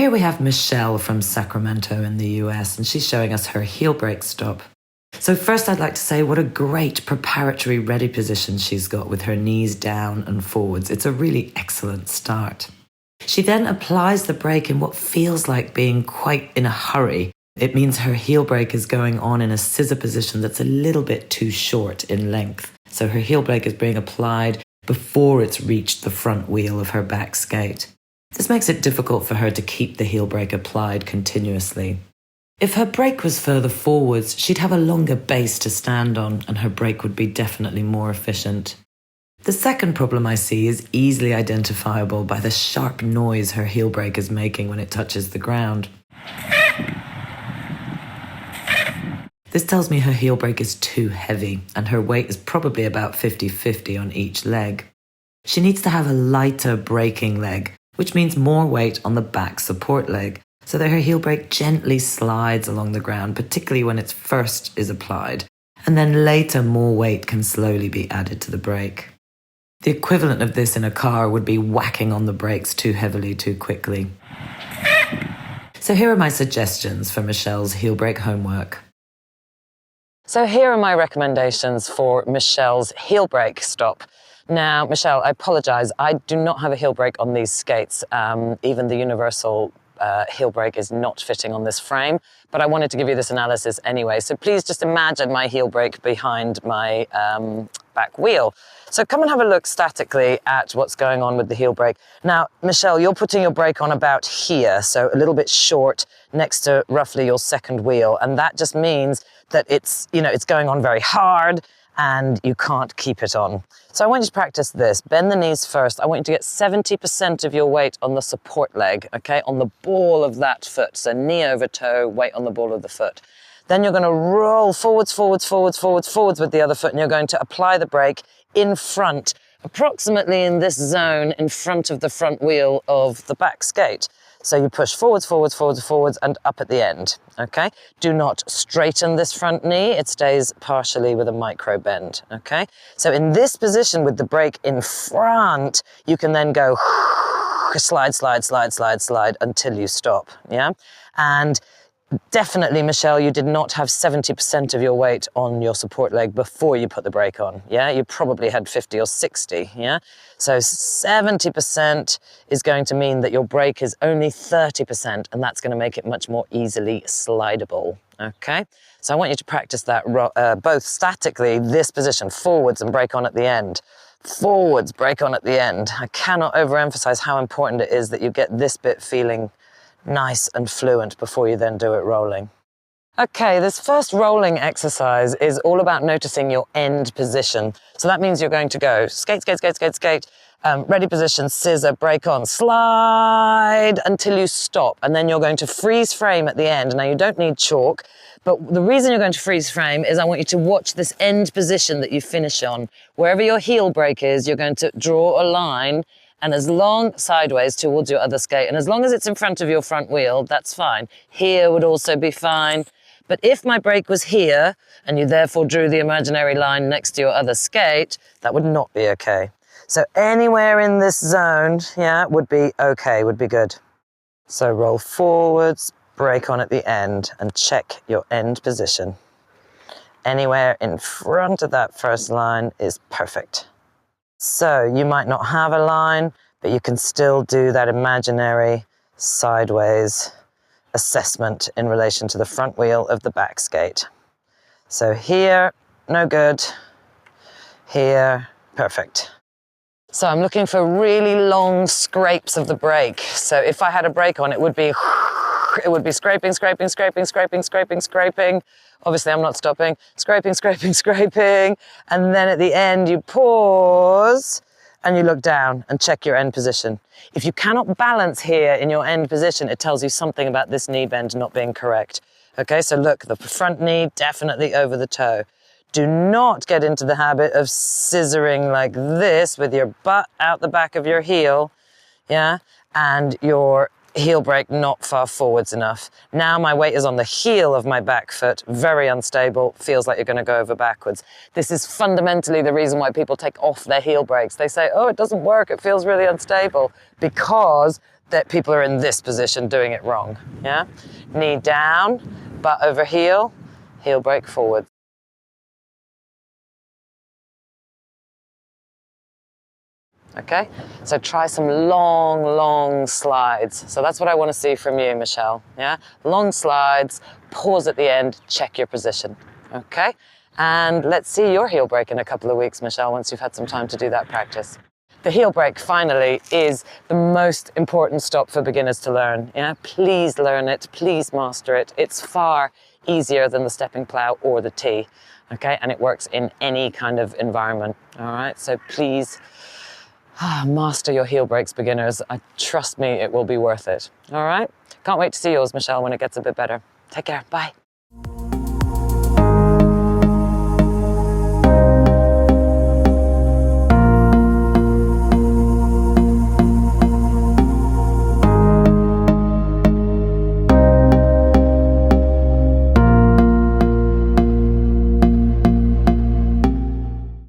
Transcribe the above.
here we have Michèle from Sacramento in the US, and she's showing us her heel break stop. So first I'd like to say what a great preparatory ready position she's got with her knees down and forwards. It's a really excellent start. She then applies the brake in what feels like being quite in a hurry. It means her heel brake is going on in a scissor position that's a little bit too short in length. So her heel brake is being applied before it's reached the front wheel of her back skate. This makes it difficult for her to keep the heel brake applied continuously. If her brake was further forwards, she'd have a longer base to stand on, and her brake would be definitely more efficient. The second problem I see is easily identifiable by the sharp noise her heel brake is making when it touches the ground. This tells me her heel brake is too heavy, and her weight is probably about 50-50 on each leg. She needs to have a lighter braking leg, which means more weight on the back support leg, so that her heel brake gently slides along the ground, particularly when it first is applied, and then later more weight can slowly be added to the brake. The equivalent of this in a car would be whacking on the brakes too heavily too quickly. So here are my suggestions for Michèle's heel brake homework. So here are my recommendations for Michèle's heel brake stop. Now, Michèle, I apologise, I do not have a heel brake on these skates. Even the universal heel brake is not fitting on this frame, but I wanted to give you this analysis anyway. So please just imagine my heel brake behind my back wheel. So come and have a look statically at what's going on with the heel brake. Now, Michèle, you're putting your brake on about here, so a little bit short next to roughly your second wheel. And that just means that it's going on very hard and you can't keep it on. So I want you to practice this. Bend the knees first. I want you to get 70% of your weight on the support leg, okay, on the ball of that foot. So knee over toe, weight on the ball of the foot. Then you're going to roll forwards, forwards, forwards, forwards, forwards with the other foot, and you're going to apply the brake in front, approximately in this zone in front of the front wheel of the back skate. So you push forwards, forwards, forwards, forwards, and up at the end, okay? Do not straighten this front knee. It stays partially with a micro bend, okay? So in this position with the brake in front, you can then go slide, slide, slide, slide, slide until you stop, yeah? And definitely, Michèle, you did not have 70% of your weight on your support leg before you put the brake on, yeah? You probably had 50 or 60, yeah? So 70% is going to mean that your brake is only 30%, and that's going to make it much more easily slidable, okay? So I want you to practice that both statically, this position, forwards and brake on at the end. Forwards, brake on at the end. I cannot overemphasize how important it is that you get this bit feeling nice and fluent before you then do it rolling. Okay, this first rolling exercise is all about noticing your end position. So that means you're going to go skate, skate, skate, skate, skate, ready position, scissor, brake on, slide until you stop. And then you're going to freeze frame at the end. Now you don't need chalk, but the reason you're going to freeze frame is I want you to watch this end position that you finish on. Wherever your heel brake is, you're going to draw a line and as long sideways towards your other skate. And as long as it's in front of your front wheel, that's fine. Here would also be fine. But if my brake was here and you therefore drew the imaginary line next to your other skate, that would not be okay. So anywhere in this zone, yeah, would be okay, would be good. So roll forwards, brake on at the end and check your end position. Anywhere in front of that first line is perfect. So you might not have a line, but you can still do that imaginary sideways assessment in relation to the front wheel of the back skate. So here, no good. Here, perfect. So I'm looking for really long scrapes of the brake. So if I had a brake on, it would be scraping, scraping, scraping, scraping, scraping, scraping. Obviously, I'm not stopping. Scraping, scraping, scraping. And then at the end, you pause and you look down and check your end position. If you cannot balance here in your end position, it tells you something about this knee bend not being correct. Okay, so look, the front knee definitely over the toe. Do not get into the habit of scissoring like this with your butt out the back of your heel, yeah? And your heel brake not far forwards enough. Now my weight is on the heel of my back foot, very unstable, feels like you're going to go over backwards. This is fundamentally the reason why people take off their heel brakes. They say, oh, it doesn't work, it feels really unstable, because that people are in this position doing it wrong. Yeah? Knee down, butt over heel brake forward. Okay, so try some long slides. So that's what I want to see from you, Michèle. Yeah, long slides, pause at the end, check your position. Okay, and let's see your heel brake in a couple of weeks, Michèle, once you've had some time to do that practice. The heel brake, finally, is the most important stop for beginners to learn. Yeah, please learn it, please master it. It's far easier than the stepping plow or the T. Okay, and it works in any kind of environment. All right, so please, master your heel brakes, beginners. Trust me, it will be worth it. All right? Can't wait to see yours, Michèle, when it gets a bit better. Take care. Bye.